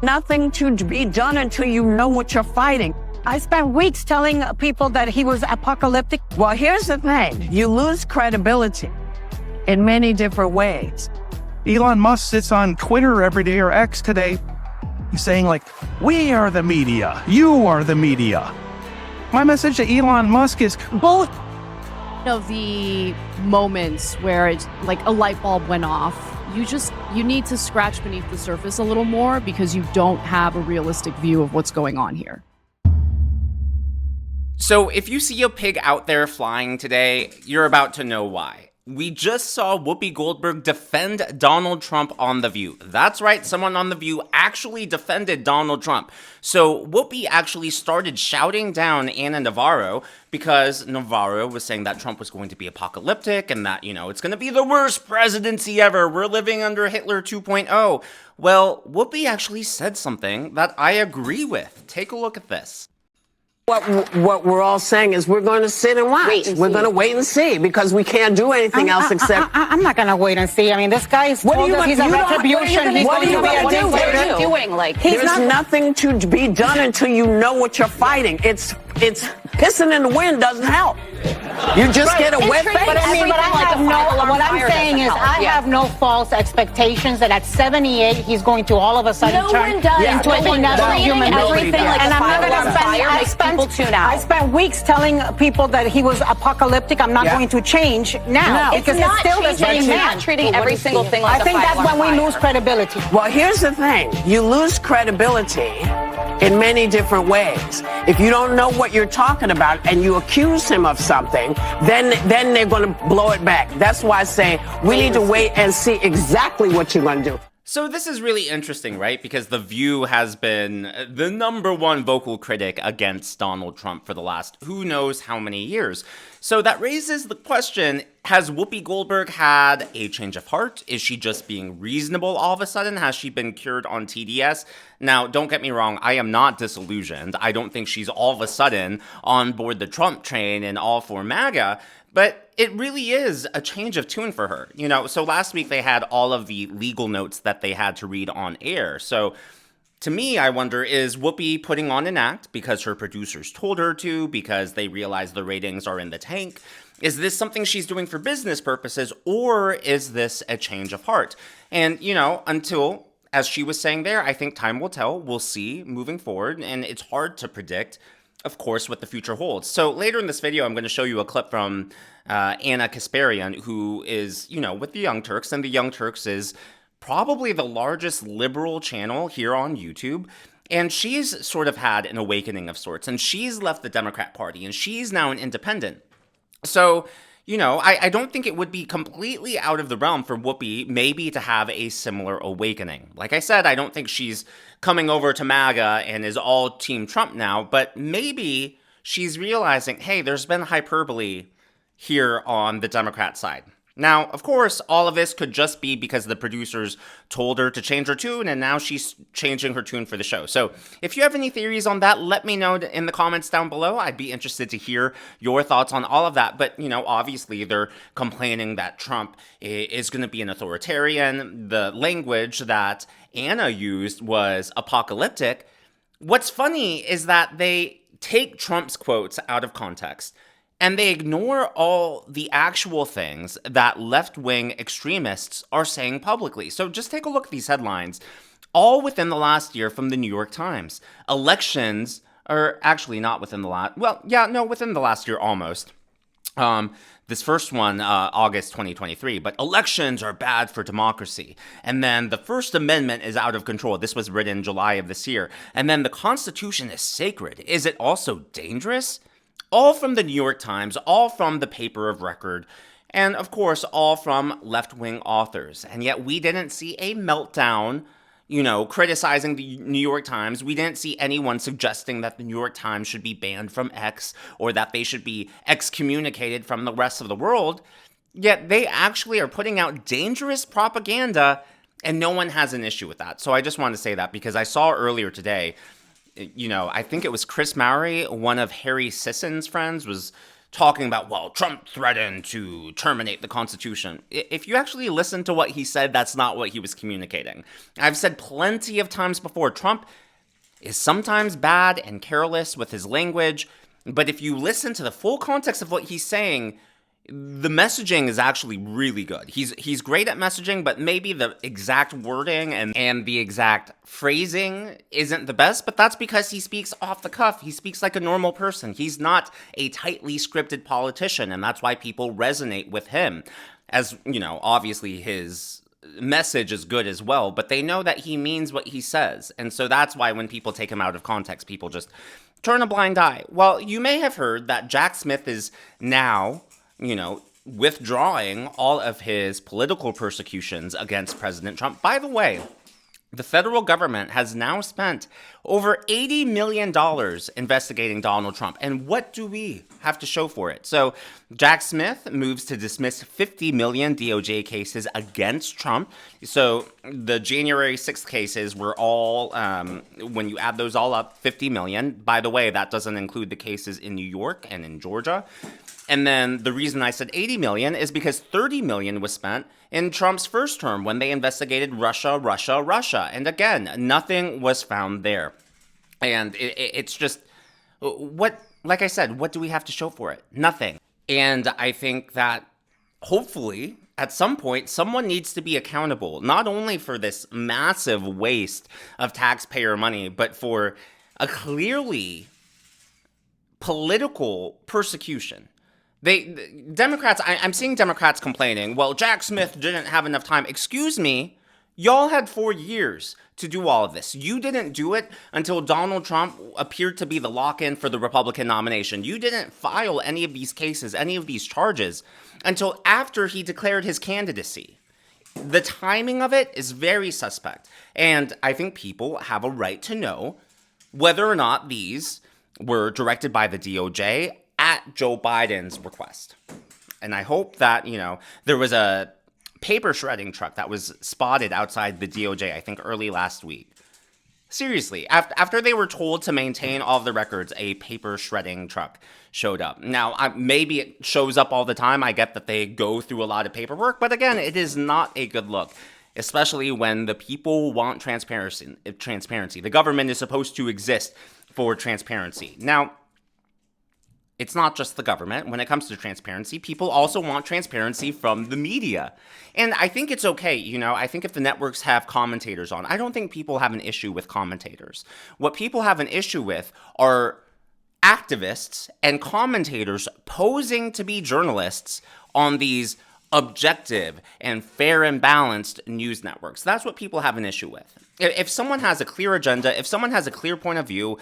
Nothing to be done until you know what you're fighting. I spent weeks telling people that he was apocalyptic. Well, here's the thing. You lose credibility in many different ways. Elon Musk sits on Twitter every day, or X today, saying like, we are the media, you are the media. My message to Elon Musk is both. Of the moments where it's like a light bulb went off, you need to scratch beneath the surface a little more because you don't have a realistic view of what's going on here. So if you see a pig out there flying today, you're about to know why. We just saw Whoopi Goldberg defend Donald Trump on The View. That's right, someone on The View actually defended Donald Trump. So Whoopi actually started shouting down Ana Navarro because Navarro was saying that Trump was going to be apocalyptic and that, it's going to be the worst presidency ever. We're living under Hitler 2.0. Well, Whoopi actually said something that I agree with. Take a look at this. What we're all saying is we're going to sit and watch. We're going to wait and see because we can't do anything else except. I'm not going to wait and see. I mean, this guy is told us he's a retribution. He's going to be a dictator. What are you doing? There's nothing to be done until you know what you're fighting. It's pissing in the wind doesn't help. You just get a wet face. But I mean, what I'm saying is I have no false expectations that at 78 he's going to all of a sudden turn into another human being. And I'm not going to spend. I spent weeks telling people that he was apocalyptic. I'm not going to change now because it's still the same man. Not treating every single thing like I think that's when we lose credibility. Well, here's the thing. You lose credibility in many different ways. If you don't know what you're talking about and you accuse him of something, then they're going to blow it back. That's why I say we need to wait and see exactly what you're going to do. So this is really interesting, right? Because The View has been the #1 vocal critic against Donald Trump for the last who knows how many years. So that raises the question, has Whoopi Goldberg had a change of heart? Is she just being reasonable all of a sudden? Has she been cured on TDS? Now, don't get me wrong, I am not disillusioned. I don't think she's all of a sudden on board the Trump train and all for MAGA. But it really is a change of tune for her. So last week they had all of the legal notes that they had to read on air. So to me, I wonder, is Whoopi putting on an act because her producers told her to, because they realize the ratings are in the tank? Is this something she's doing for business purposes, or is this a change of heart? And, until, as she was saying there, I think time will tell. We'll see moving forward, and it's hard to predict, of course, what the future holds. So later in this video, I'm going to show you a clip from Ana Kasparian, who is, with the Young Turks, and the Young Turks is probably the largest liberal channel here on YouTube. And she's sort of had an awakening of sorts, and she's left the Democrat Party, and she's now an independent. So, I don't think it would be completely out of the realm for Whoopi maybe to have a similar awakening. Like I said, I don't think she's coming over to MAGA and is all Team Trump now, but maybe she's realizing, hey, there's been hyperbole here on the Democrat side. Now, of course, all of this could just be because the producers told her to change her tune, and now she's changing her tune for the show. So if you have any theories on that, let me know in the comments down below. I'd be interested to hear your thoughts on all of that. But, obviously they're complaining that Trump is going to be an authoritarian. The language that Anna used was apocalyptic. What's funny is that they take Trump's quotes out of context, and they ignore all the actual things that left-wing extremists are saying publicly. So just take a look at these headlines, all within the last year from the New York Times. Elections are actually not within the last, within the last year almost. This first one, August 2023, but elections are bad for democracy. And then the First Amendment is out of control. This was written in July of this year. And then the Constitution is sacred. Is it also dangerous? All from the New York Times, all from the paper of record, and of course, all from left-wing authors. And yet we didn't see a meltdown, criticizing the New York Times. We didn't see anyone suggesting that the New York Times should be banned from X or that they should be excommunicated from the rest of the world. Yet they actually are putting out dangerous propaganda, and no one has an issue with that. So I just wanted to say that because I saw earlier today, I think it was Chris Mowry, one of Harry Sisson's friends, was talking about, well, Trump threatened to terminate the Constitution. If you actually listen to what he said, that's not what he was communicating. I've said plenty of times before, Trump is sometimes bad and careless with his language, but if you listen to the full context of what he's saying, the messaging is actually really good. He's great at messaging, but maybe the exact wording and the exact phrasing isn't the best, but that's because he speaks off the cuff. He speaks like a normal person. He's not a tightly scripted politician, and that's why people resonate with him. As, you know, obviously his message is good as well, but they know that he means what he says. And so that's why when people take him out of context, people just turn a blind eye. Well, you may have heard that Jack Smith is now, you know, withdrawing all of his political persecutions against President Trump. By the way, the federal government has now spent over $80 million investigating Donald Trump. And what do we have to show for it? So Jack Smith moves to dismiss 50 million DOJ cases against Trump. So the January 6th cases were all, when you add those all up, 50 million. By the way, that doesn't include the cases in New York and in Georgia. And then the reason I said 80 million is because 30 million was spent in Trump's first term when they investigated Russia. And again, nothing was found there. And it's just, like I said, what do we have to show for it? Nothing. And I think that hopefully at some point, someone needs to be accountable, not only for this massive waste of taxpayer money, but for a clearly political persecution. Democrats, I'm seeing Democrats complaining, well, Jack Smith didn't have enough time. Excuse me, y'all had 4 years to do all of this. You didn't do it until Donald Trump appeared to be the lock-in for the Republican nomination. You didn't file any of these cases, any of these charges, until after he declared his candidacy. The timing of it is very suspect. And I think people have a right to know whether or not these were directed by the DOJ at Joe Biden's request. And I hope that, you know, there was a paper shredding truck that was spotted outside the DOJ, I think early last week. Seriously, after they were told to maintain all of the records, a paper shredding truck showed up. Now, maybe it shows up all the time. I get that they go through a lot of paperwork, but again, it is not a good look, especially when the people want transparency. The government is supposed to exist for transparency. Now, it's not just the government. When it comes to transparency, people also want transparency from the media. And I think it's okay, you know, I think if the networks have commentators on, I don't think people have an issue with commentators. What people have an issue with are activists and commentators posing to be journalists on these objective and fair and balanced news networks. That's what people have an issue with. If someone has a clear agenda, if someone has a clear point of view,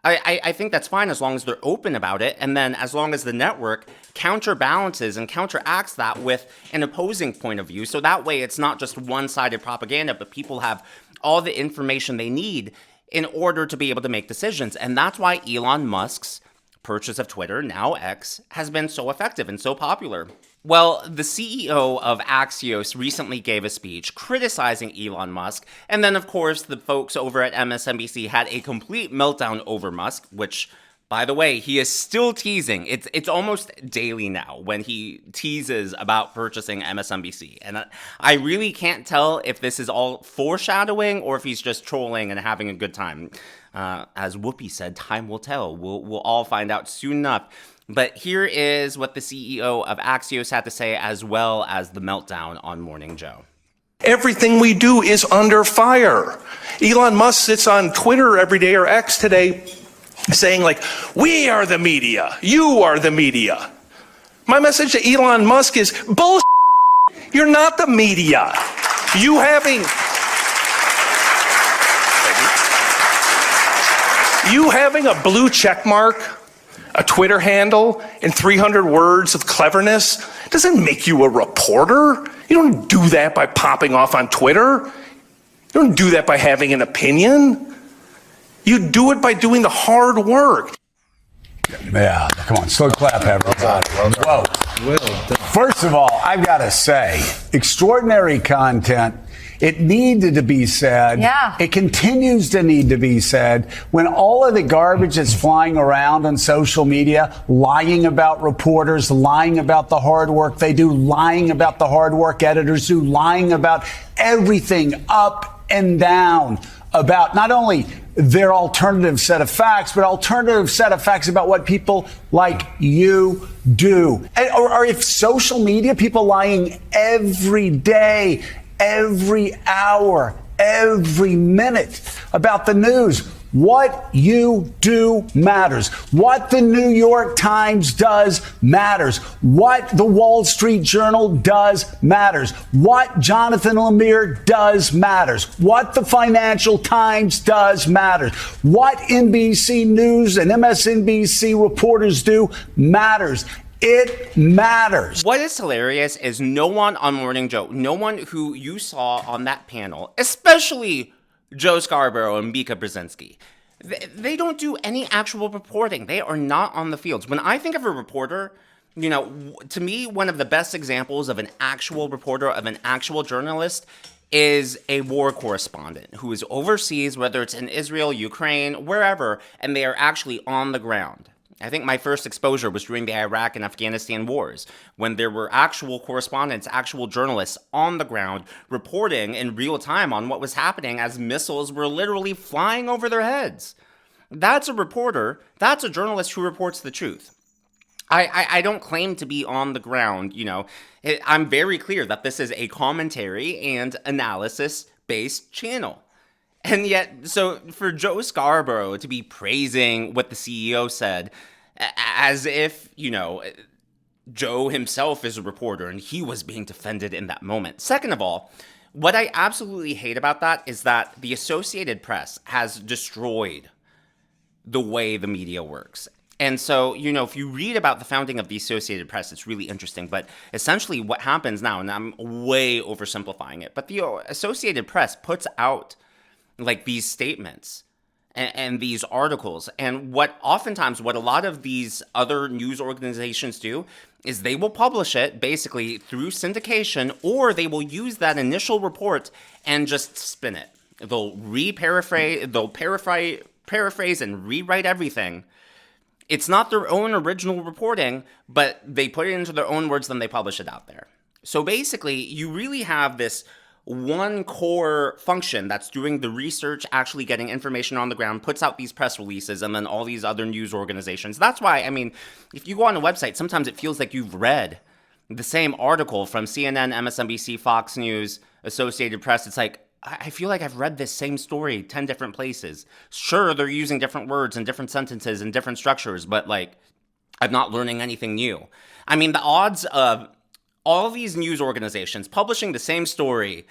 I think that's fine as long as they're open about it, and then as long as the network counterbalances and counteracts that with an opposing point of view, so that way it's not just one-sided propaganda, but people have all the information they need in order to be able to make decisions. And that's why Elon Musk's purchase of Twitter, now X, has been so effective and so popular. Well, the CEO of Axios recently gave a speech criticizing Elon Musk, and then, of course, the folks over at MSNBC had a complete meltdown over Musk, which, by the way, he is still teasing. It's almost daily now when he teases about purchasing MSNBC, and I really can't tell if this is all foreshadowing or if he's just trolling and having a good time. As Whoopi said, time will tell. We'll all find out soon enough. But here is what the CEO of Axios had to say, as well as the meltdown on Morning Joe. Everything we do is under fire. Elon Musk sits on Twitter every day, or X today, saying like, we are the media, you are the media. My message to Elon Musk is, bullshit. You're not the media. You having a blue check mark, a Twitter handle, and 300 words of cleverness doesn't make you a reporter. You don't do that by popping off on Twitter. You don't do that by having an opinion. You do it by doing the hard work. Yeah, come on, slow clap, everybody. Whoa. First of all, I've got to say, extraordinary content It needed to be said. Yeah. It continues to need to be said. When all of the garbage is flying around on social media, lying about reporters, lying about the hard work they do, lying about the hard work editors do, lying about everything up and down, about not only their alternative set of facts, but alternative set of facts about what people like you do. Or if social media, people lying every day, every hour, every minute about the news. What you do matters. What the New York Times does matters. What the Wall Street Journal does matters. What Jonathan Lemire does matters. What the Financial Times does matters. What NBC News and MSNBC reporters do matters. It matters. What is hilarious is no one on Morning Joe, no one who you saw on that panel, especially Joe Scarborough and Mika Brzezinski, they don't do any actual reporting. They are not on the fields. When I think of a reporter, you know, to me, one of the best examples of an actual reporter, of an actual journalist, is a war correspondent who is overseas, whether it's in Israel, Ukraine, wherever, and they are actually on the ground. I think my first exposure was during the Iraq and Afghanistan wars, when there were actual correspondents, actual journalists on the ground reporting in real time on what was happening as missiles were literally flying over their heads. That's a reporter. That's a journalist who reports the truth. I don't claim to be on the ground, you know. I'm very clear that this is a commentary and analysis-based channel. And yet, so for Joe Scarborough to be praising what the CEO said, as if, you know, Joe himself is a reporter and he was being defended in that moment. Second of all, what I absolutely hate about that is that the Associated Press has destroyed the way the media works. And so, you know, if you read about the founding of the Associated Press, it's really interesting. But essentially what happens now, and I'm way oversimplifying it, but the Associated Press puts out like these statements and these articles. And what a lot of these other news organizations do is they will publish it basically through syndication, or they will use that initial report and just spin it. They'll paraphrase and rewrite everything. It's not their own original reporting, but they put it into their own words, then they publish it out there. So basically, you really have this one core function that's doing the research, actually getting information on the ground, puts out these press releases, and then all these other news organizations. That's why, I mean, if you go on a website, sometimes it feels like you've read the same article from CNN, MSNBC, Fox News, Associated Press. It's like, I feel like I've read this same story 10 different places. Sure, they're using different words and different sentences and different structures, but like, I'm not learning anything new. I mean, the odds of all these news organizations publishing the same story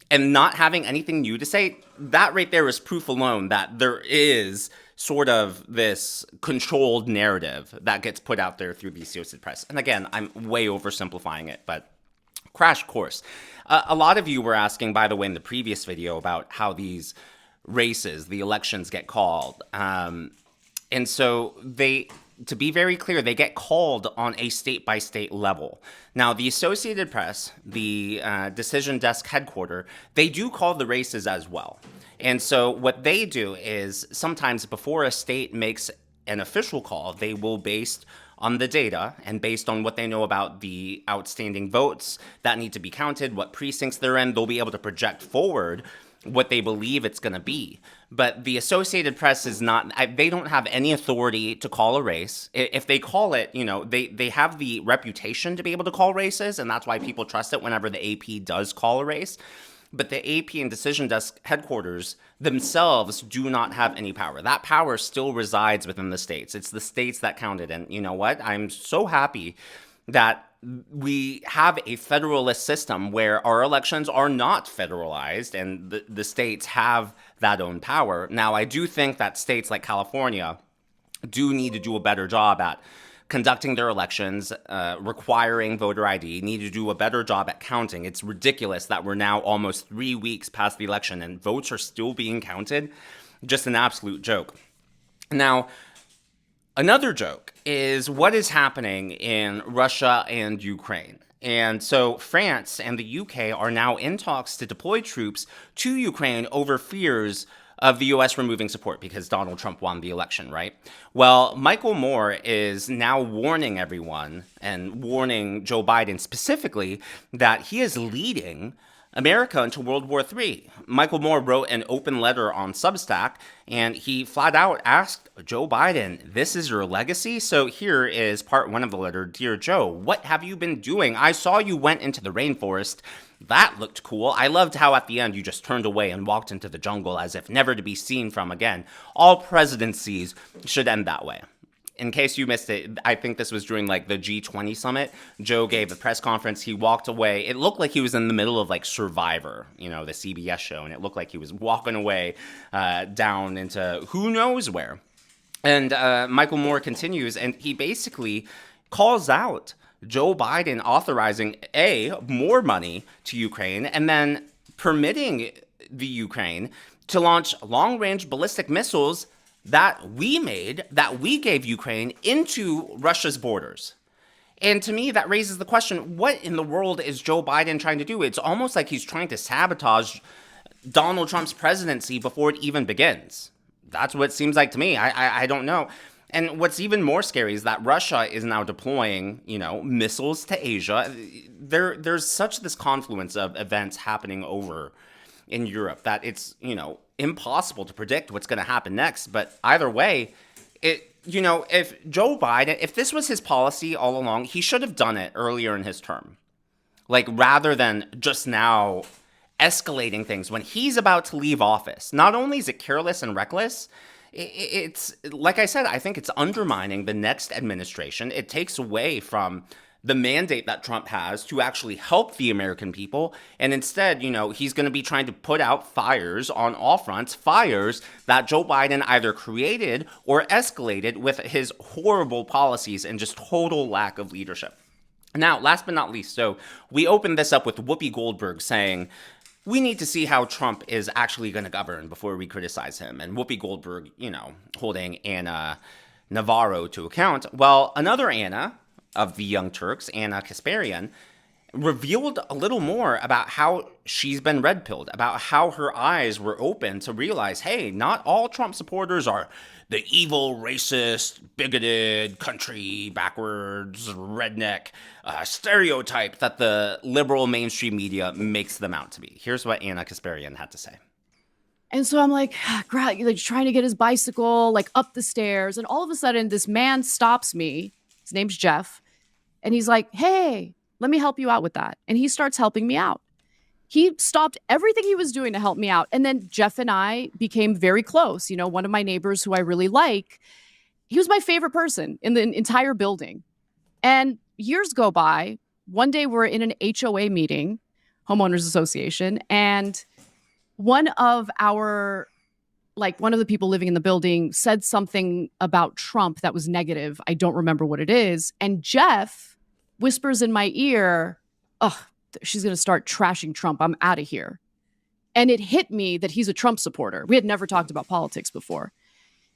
and not having anything new to say, that right there is proof alone that there is sort of this controlled narrative that gets put out there through the Associated Press. And again, I'm way oversimplifying it, but crash course. A lot of you were asking, by the way, in the previous video about how these races, the elections get called. And so to be very clear, they get called on a state-by-state level. Now, the Associated Press, the Decision Desk headquarters, they do call the races as well. And so what they do is sometimes before a state makes an official call, they will, based on the data and based on what they know about the outstanding votes that need to be counted, what precincts they're in, they'll be able to project forward what they believe it's going to be. But the Associated Press is not, they don't have any authority to call a race. If they call it, you know, they have the reputation to be able to call races, and that's why people trust it whenever the AP does call a race. But the AP and Decision Desk headquarters themselves do not have any power. That power still resides within the states. It's the states that count it. And you know what? I'm so happy that we have a federalist system where our elections are not federalized and the states have that own power. Now, I do think that states like California do need to do a better job at conducting their elections, requiring voter ID, need to do a better job at counting. It's ridiculous that we're now almost 3 weeks past the election and votes are still being counted. Just an absolute joke. Now, another joke is what is happening in Russia and Ukraine. And so France and the UK are now in talks to deploy troops to Ukraine over fears of the US removing support because Donald Trump won the election, right? Well, Michael Moore is now warning everyone and warning Joe Biden specifically that he is leading America into World War III. Michael Moore wrote an open letter on Substack, and he flat out asked Joe Biden, this is your legacy? So here is part one of the letter. Dear Joe, what have you been doing? I saw you went into the rainforest. That looked cool. I loved how at the end you just turned away and walked into the jungle as if never to be seen from again. All presidencies should end that way. In case you missed it, I think this was during like the G20 summit. Joe gave a press conference. He walked away. It looked like he was in the middle of like Survivor, the CBS show, and it looked like he was walking away down into who knows where. And Michael Moore continues, and he basically calls out Joe Biden authorizing more money to Ukraine and then permitting the Ukraine to launch long-range ballistic missiles that we gave Ukraine into Russia's borders. And to me, that raises the question, what in the world is Joe Biden trying to do? It's almost like he's trying to sabotage Donald Trump's presidency before it even begins. That's what it seems like to me. I don't know. And what's even more scary is that Russia is now deploying, missiles to Asia. There's such this confluence of events happening over in Europe that it's, impossible to predict what's going to happen next. But either way, if Joe Biden, if this was his policy all along, he should have done it earlier in his term. Like, rather than just now escalating things when he's about to leave office. Not only is it careless and reckless, it's, like I said, I think it's undermining the next administration. It takes away from the mandate that Trump has to actually help the American people. And instead, he's going to be trying to put out fires on all fronts, fires that Joe Biden either created or escalated with his horrible policies and just total lack of leadership. Now, last but not least, so we opened this up with Whoopi Goldberg saying, we need to see how Trump is actually going to govern before we criticize him. And Whoopi Goldberg, holding Anna Navarro to account. Well, another Anna of the Young Turks, Anna Kasparian, revealed a little more about how she's been red-pilled, about how her eyes were open to realize, hey, not all Trump supporters are the evil, racist, bigoted, country, backwards, redneck stereotype that the liberal mainstream media makes them out to be. Here's what Anna Kasparian had to say. And so I'm like trying to get his bicycle up the stairs, and all of a sudden this man stops me. His name's Jeff. And he's like, hey, let me help you out with that. And he starts helping me out. He stopped everything he was doing to help me out. And then Jeff and I became very close. One of my neighbors who I really like, he was my favorite person in the entire building. And years go by. One day we're in an HOA meeting, Homeowners Association, and one of the people living in the building said something about Trump that was negative. I don't remember what it is. And Jeff whispers in my ear, she's going to start trashing Trump. I'm out of here. And it hit me that he's a Trump supporter. We had never talked about politics before.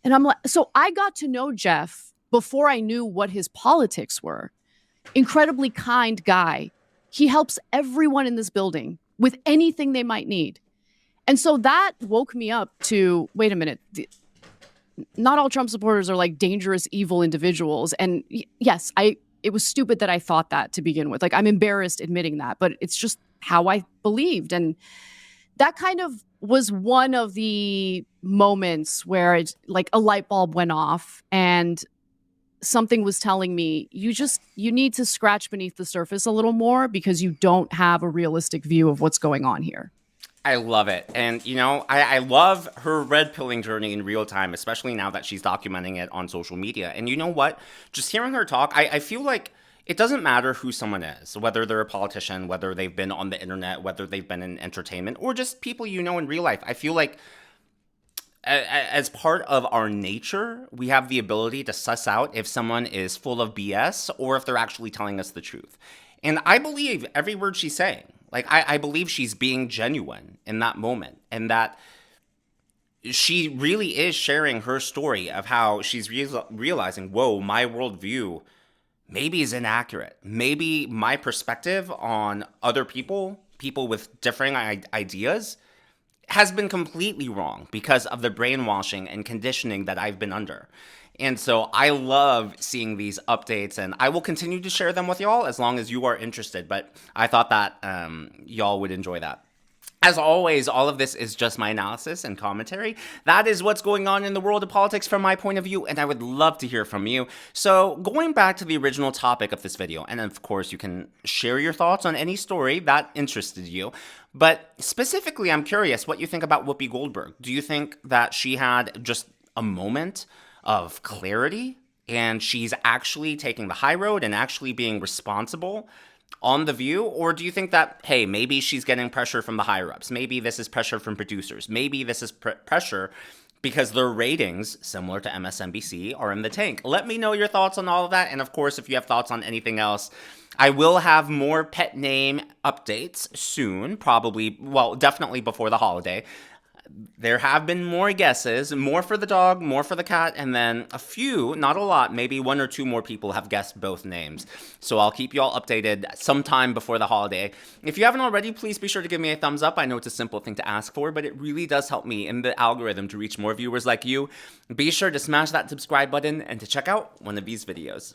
And I'm like, so I got to know Jeff before I knew what his politics were. Incredibly kind guy. He helps everyone in this building with anything they might need. And so that woke me up to, wait a minute, not all Trump supporters are dangerous, evil individuals. And yes, it was stupid that I thought that to begin with. I'm embarrassed admitting that, but it's just how I believed. And that kind of was one of the moments where a light bulb went off and something was telling me, you need to scratch beneath the surface a little more because you don't have a realistic view of what's going on here. I love it. And, I love her red pilling journey in real time, especially now that she's documenting it on social media. And you know what? Just hearing her talk, I feel like it doesn't matter who someone is, whether they're a politician, whether they've been on the internet, whether they've been in entertainment, or just people in real life. I feel like as part of our nature, we have the ability to suss out if someone is full of BS or if they're actually telling us the truth. And I believe every word she's saying. I believe she's being genuine in that moment, and that she really is sharing her story of how she's realizing, whoa, my worldview maybe is inaccurate. Maybe my perspective on other people with differing ideas, has been completely wrong because of the brainwashing and conditioning that I've been under. And so I love seeing these updates, and I will continue to share them with y'all as long as you are interested. But I thought that y'all would enjoy that. As always, all of this is just my analysis and commentary. That is what's going on in the world of politics from my point of view, and I would love to hear from you. So going back to the original topic of this video, and of course you can share your thoughts on any story that interested you, but specifically I'm curious what you think about Whoopi Goldberg. Do you think that she had just a moment of clarity and she's actually taking the high road and actually being responsible on The View? Or do you think that, hey, maybe she's getting pressure from the higher-ups? Maybe this is pressure from producers. Maybe this is pressure because their ratings, similar to MSNBC, are in the tank. Let me know your thoughts on all of that. And of course, if you have thoughts on anything else, I will have more pet name updates soon, probably, well, definitely before the holiday. There have been more guesses, more for the dog, more for the cat, and then a few, not a lot, maybe 1 or 2 more people have guessed both names. So I'll keep you all updated sometime before the holiday. If you haven't already, please be sure to give me a thumbs up. I know it's a simple thing to ask for, but it really does help me in the algorithm to reach more viewers like you. Be sure to smash that subscribe button and to check out one of these videos.